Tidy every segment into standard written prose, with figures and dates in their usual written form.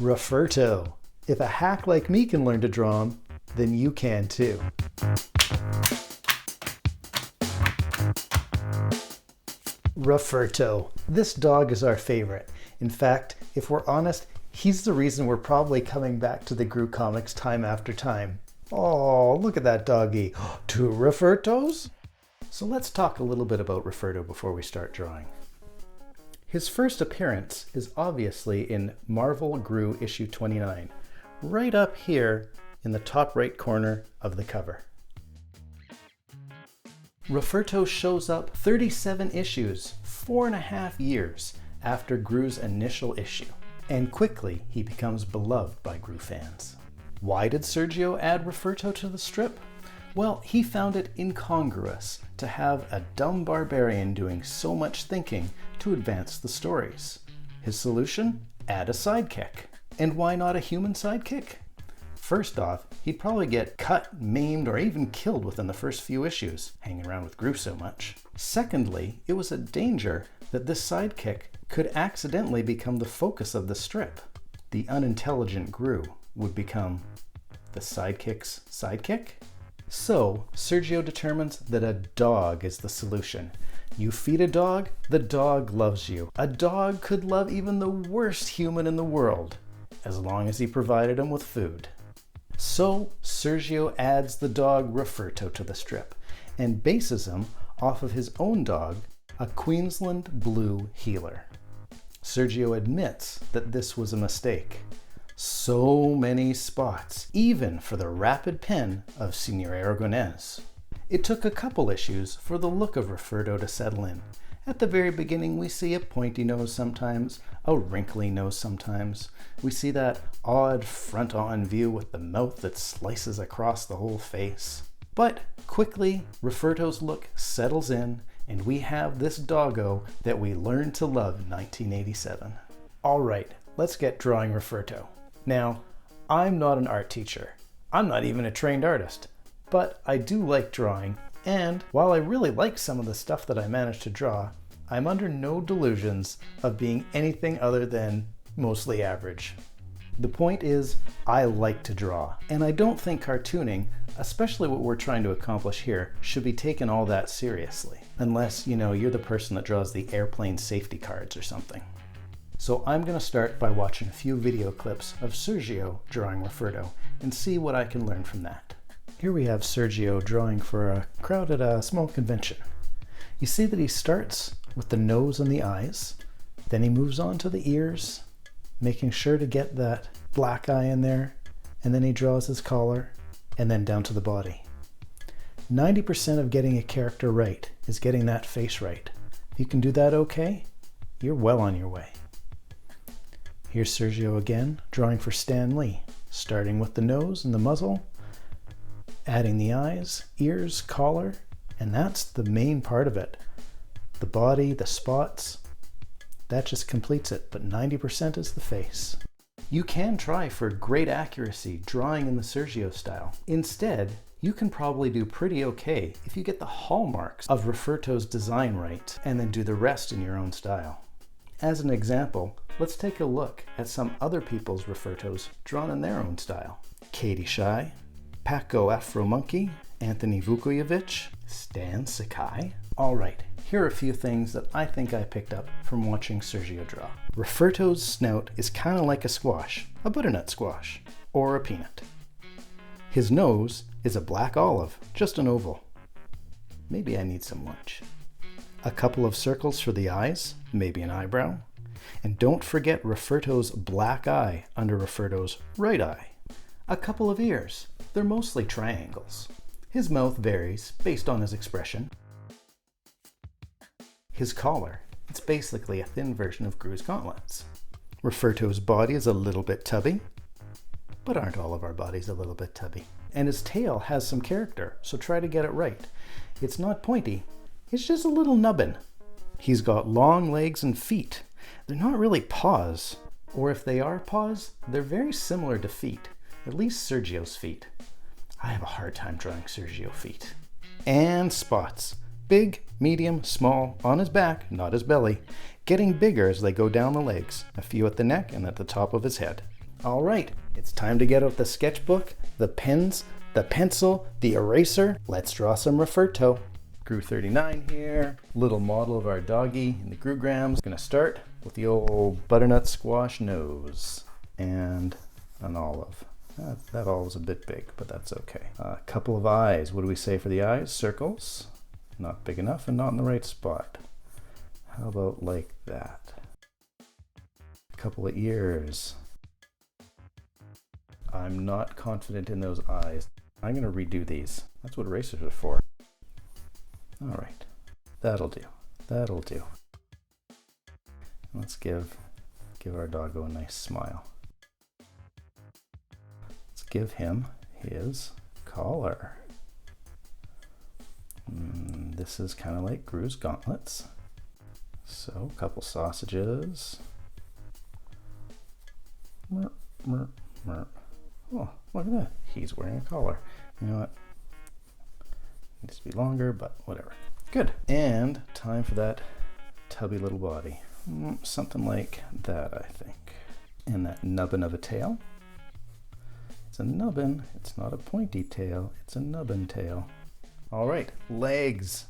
Rufferto. If a hack like me can learn to draw him, then you can too. Rufferto. This dog is our favorite. In fact, if we're honest, he's the reason we're probably coming back to the Groo comics time after time. Oh, look at that doggy. 2 Ruffertos? So let's talk a little bit about Rufferto before we start drawing. His first appearance is obviously in Marvel Groo issue 29, right up here in the top right corner of the cover. Rufferto shows up 37 issues, 4.5 years after Groo's initial issue, and quickly he becomes beloved by Groo fans. Why did Sergio add Rufferto to the strip? Well, he found it incongruous to have a dumb barbarian doing so much thinking to advance the stories. His solution? Add a sidekick. And why not a human sidekick? First off, he'd probably get cut, maimed, or even killed within the first few issues, hanging around with Groo so much. Secondly, it was a danger that this sidekick could accidentally become the focus of the strip. The unintelligent Groo would become the sidekick's sidekick? So, Sergio determines that a dog is the solution. You feed a dog, the dog loves you. A dog could love even the worst human in the world, as long as he provided him with food. So, Sergio adds the dog Rufferto to the strip, and bases him off of his own dog, a Queensland Blue Heeler. Sergio admits that this was a mistake. So many spots, even for the rapid pen of Sergio Aragonés. It took a couple issues for the look of Rufferto to settle in. At the very beginning, we see a pointy nose sometimes, a wrinkly nose sometimes. We see that odd front-on view with the mouth that slices across the whole face. But quickly, Rufferto's look settles in, and we have this doggo that we learned to love in 1987. All right, let's get drawing Rufferto. Now, I'm not an art teacher. I'm not even a trained artist, but I do like drawing, and while I really like some of the stuff that I managed to draw, I'm under no delusions of being anything other than mostly average. The point is, I like to draw, and I don't think cartooning, especially what we're trying to accomplish here, should be taken all that seriously, unless, you're the person that draws the airplane safety cards or something. So I'm going to start by watching a few video clips of Sergio drawing Rufferto and see what I can learn from that. Here we have Sergio drawing for a crowd at a small convention. You see that he starts with the nose and the eyes, then he moves on to the ears, making sure to get that black eye in there, and then he draws his collar, and then down to the body. 90% of getting a character right is getting that face right. If you can do that okay, you're well on your way. Here's Sergio again, drawing for Stan Lee, starting with the nose and the muzzle, adding the eyes, ears, collar, and that's the main part of it. The body, the spots, that just completes it, but 90% is the face. You can try for great accuracy drawing in the Sergio style. Instead, you can probably do pretty okay if you get the hallmarks of Rufferto's design right, and then do the rest in your own style. As an example, let's take a look at some other people's Ruffertos drawn in their own style. Katie Shy, Paco Afro Monkey, Anthony Vukojevic, Stan Sakai. All right, here are a few things that I think I picked up from watching Sergio draw. Rufferto's snout is kind of like a squash, a butternut squash, or a peanut. His nose is a black olive, just an oval. Maybe I need some lunch. A couple of circles for the eyes, maybe an eyebrow. And don't forget Rufferto's black eye under Rufferto's right eye. A couple of ears, they're mostly triangles. His mouth varies based on his expression. His collar, it's basically a thin version of Groo's gauntlets. Rufferto's body is a little bit tubby, but aren't all of our bodies a little bit tubby? And his tail has some character, so try to get it right. It's not pointy, it's just a little nubbin. He's got long legs and feet. They're not really paws, or if they are paws, they're very similar to feet, at least Sergio's feet. I have a hard time drawing Sergio feet. And spots. Big, medium, small, on his back, not his belly, getting bigger as they go down the legs, a few at the neck and at the top of his head. All right, it's time to get out the sketchbook, the pens, the pencil, the eraser. Let's draw some Rufferto. Groo 39 here, little model of our doggy in the Grooograms. Gonna start with the old butternut squash nose and an olive. That olive's a bit big, but that's okay. A couple of eyes. What do we say for the eyes? Circles. Not big enough and not in the right spot. How about like that? A couple of ears. I'm not confident in those eyes. I'm gonna redo these. That's what erasers are for. All right, that'll do. That'll do. Let's give our doggo a nice smile. Let's give him his collar. This is kind of like Groo's gauntlets. So, a couple sausages. Merp, merp, merp. Oh, look at that. He's wearing a collar. You know what? Needs to be longer, but whatever. Good. And time for that tubby little body. Something like that, I think. And that nubbin of a tail. It's a nubbin. It's not a pointy tail. It's a nubbin tail. All right, legs.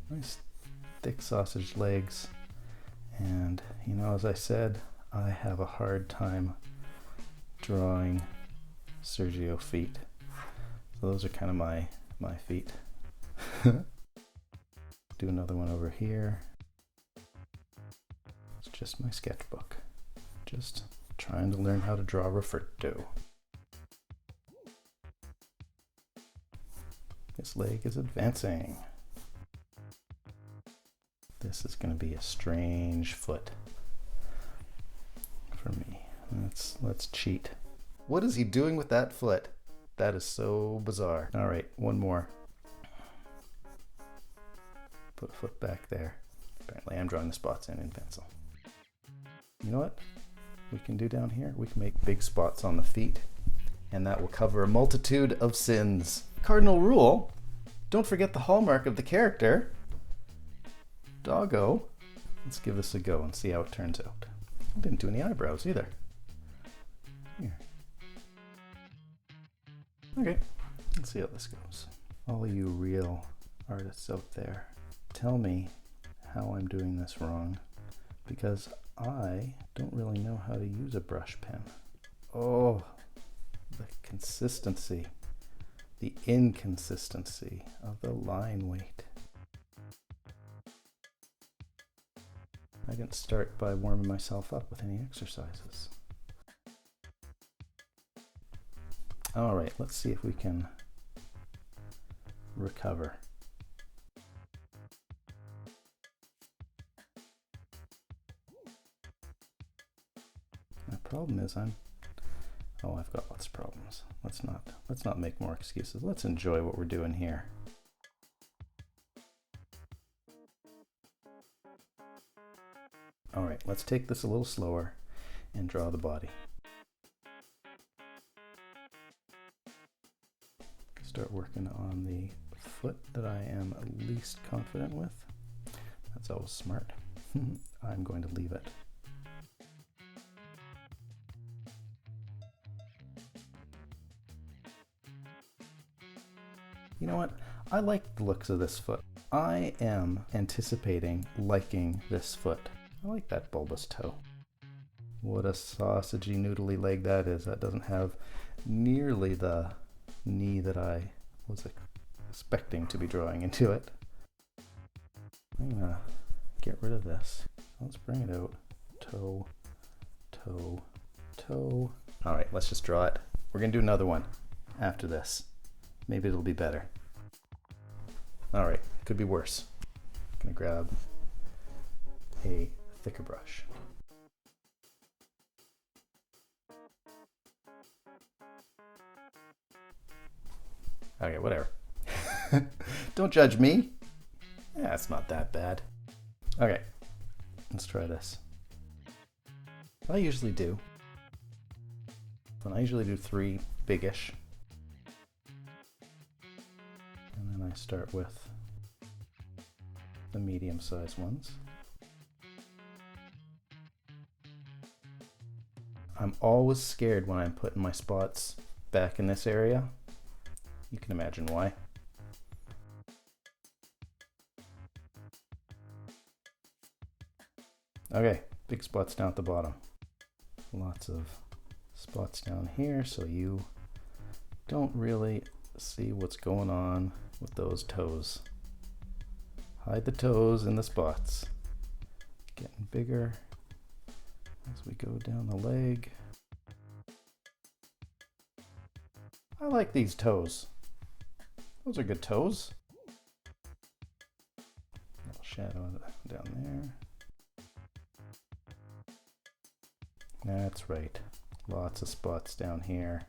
Nice thick sausage legs. And, you know, as I said, I have a hard time drawing Sergio feet. So those are kind of my feet. Do another one over here. It's just my sketchbook. Just trying to learn how to draw Rufferto. This leg is advancing. This is going to be a strange foot for me. Let's cheat. What is he doing with that foot? That is so bizarre. All right, one more. Put a foot back there. Apparently I'm drawing the spots in pencil. You know what we can do down here? We can make big spots on the feet, and that will cover a multitude of sins. Cardinal rule, don't forget the hallmark of the character. Doggo. Let's give this a go and see how it turns out. I didn't do any eyebrows either. Here. Okay, let's see how this goes. All you real artists out there, tell me how I'm doing this wrong, because I don't really know how to use a brush pen. Oh, the consistency, the inconsistency of the line weight. I didn't start by warming myself up with any exercises. All right, let's see if we can recover. My problem is I've got lots of problems. Let's not make more excuses. Let's enjoy what we're doing here. All right, let's take this a little slower and draw the body. Start working on the foot that I am least confident with. That's always smart. I'm going to leave it. You know what? I like the looks of this foot. I am anticipating liking this foot. I like that bulbous toe. What a sausagey noodly leg that is. That doesn't have nearly the knee that I was expecting to be drawing into it. I'm gonna get rid of this. Let's bring it out. Toe, toe, toe. All right, let's just draw it. We're gonna do another one after this. Maybe it'll be better. All right, could be worse. Gonna grab a thicker brush. Okay, whatever. Don't judge me. Yeah, it's not that bad. Okay, let's try this. What I usually do, I usually do 3 biggish. And then I start with the medium-sized ones. I'm always scared when I'm putting my spots back in this area. You can imagine why. Okay, big spots down at the bottom. Lots of spots down here, so you don't really see what's going on with those toes. Hide the toes in the spots. Getting bigger as we go down the leg. I like these toes. Those are good toes. Little shadow down there. That's right. Lots of spots down here.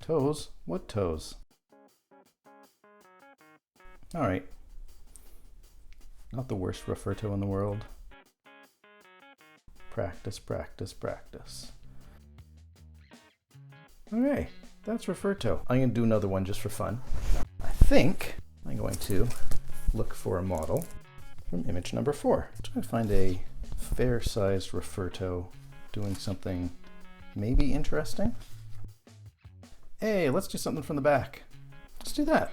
Toes? What toes? Alright. Not the worst Rufferto in the world. Practice, practice, practice. Okay, that's Rufferto. I'm going to do another one just for fun. I think I'm going to look for a model from image number 4. Try to find a fair-sized Rufferto doing something maybe interesting. Hey, let's do something from the back. Let's do that.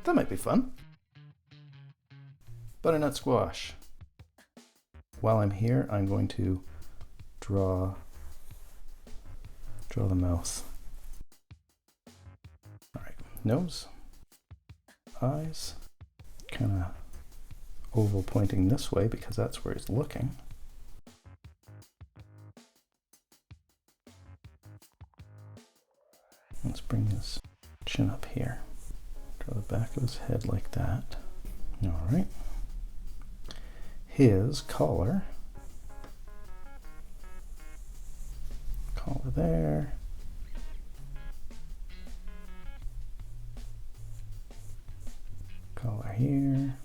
That might be fun. Butternut squash. While I'm here, I'm going to draw the mouth. All right, nose, eyes, kind of oval pointing this way because that's where he's looking. Let's bring his chin up here. Draw the back of his head like that. All right. His collar. Collar there. Collar here.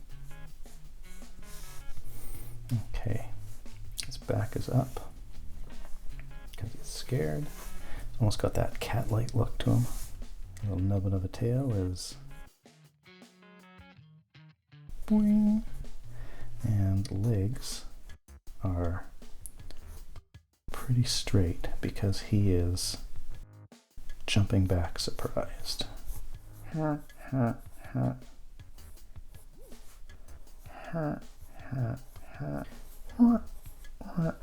Okay. His back is up because he's scared. Almost got that cat-like look to him. A little nubbin of a tail is boing. And legs are pretty straight because he is jumping back surprised. Ha, ha, ha. Ha, ha, ha. What? What?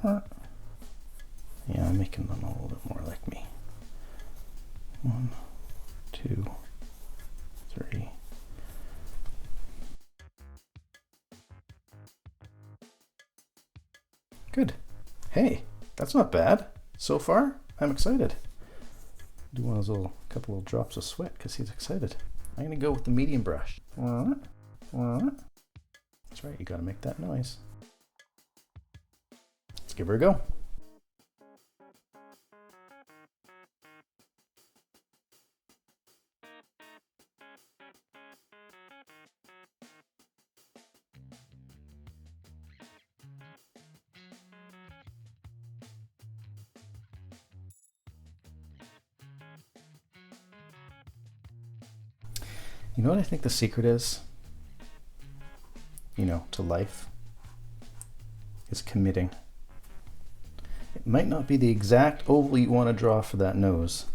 What? Yeah, I'm making them a little bit more like me. 1, 2, 3. Good. Hey, that's not bad. So far, I'm excited. Do one of those couple little drops of sweat because he's excited. I'm gonna go with the medium brush. What? What? That's right, you gotta make that noise. Let's give her a go. You know what I think the secret is? To life? Is committing. It might not be the exact oval you want to draw for that nose,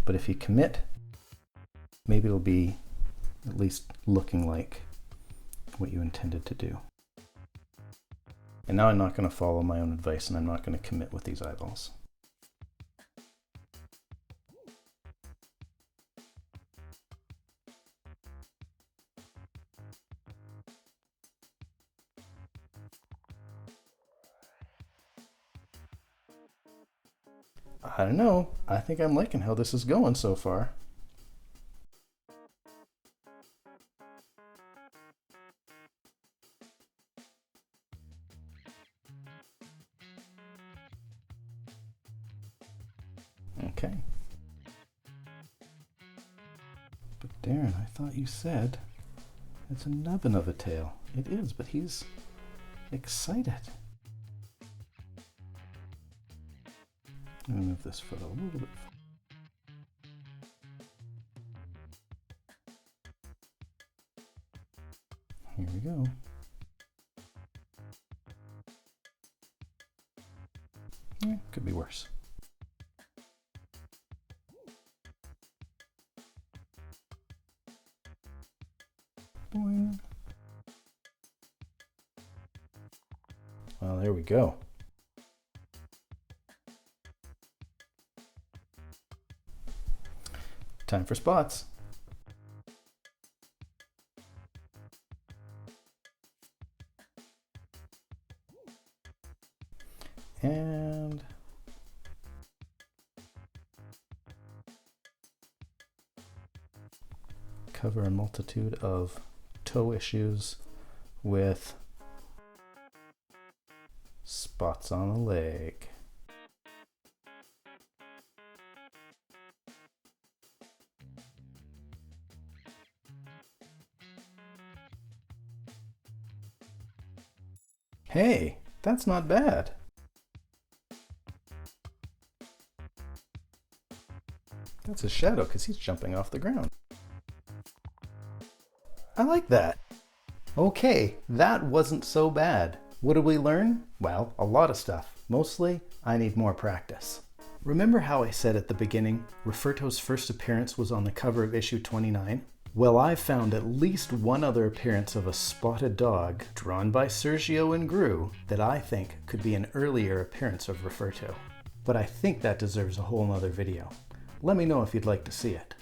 but if you commit, maybe it'll be at least looking like what you intended to do. And now I'm not going to follow my own advice and I'm not going to commit with these eyeballs. I don't know. I think I'm liking how this is going so far. Okay. But Darren, I thought you said it's a nubbin of a tail. It is, but he's excited. I'm going to move this foot a little bit. Here we go. Could be worse. we go. Time for spots. And cover a multitude of toe issues with spots on the leg. Hey, that's not bad. That's his shadow because he's jumping off the ground. I like that. Okay, that wasn't so bad. What did we learn? Well, a lot of stuff. Mostly, I need more practice. Remember how I said at the beginning, Rufferto's first appearance was on the cover of issue 29? Well, I've found at least one other appearance of a spotted dog, drawn by Sergio and Groo, that I think could be an earlier appearance of Rufferto. But I think that deserves a whole nother video. Let me know if you'd like to see it.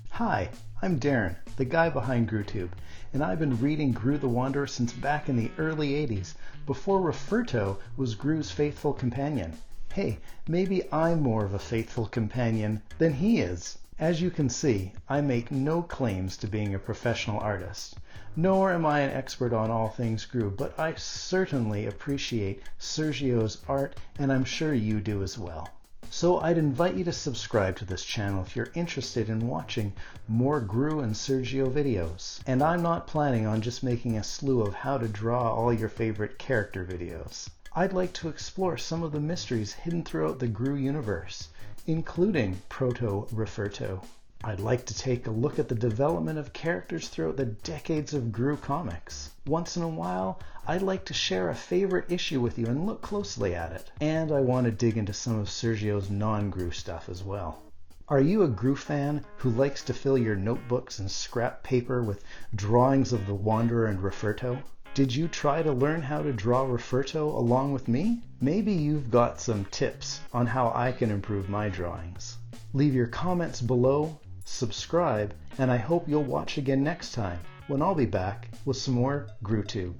Hi, I'm Darren, the guy behind GrooTube, and I've been reading Groo the Wanderer since back in the early 80s, before Rufferto was Groo's faithful companion. Hey, maybe I'm more of a faithful companion than he is. As you can see, I make no claims to being a professional artist, nor am I an expert on all things Groo, but I certainly appreciate Sergio's art, and I'm sure you do as well. So I'd invite you to subscribe to this channel if you're interested in watching more Groo and Sergio videos. And I'm not planning on just making a slew of how to draw all your favorite character videos. I'd like to explore some of the mysteries hidden throughout the Groo universe, including Proto-Rufferto. I'd like to take a look at the development of characters throughout the decades of Groo comics. Once in a while, I'd like to share a favorite issue with you and look closely at it. And I want to dig into some of Sergio's non-Groo stuff as well. Are you a Groo fan who likes to fill your notebooks and scrap paper with drawings of the Wanderer and Rufferto? Did you try to learn how to draw Rufferto along with me? Maybe you've got some tips on how I can improve my drawings. Leave your comments below, subscribe, and I hope you'll watch again next time when I'll be back with some more GrooTube.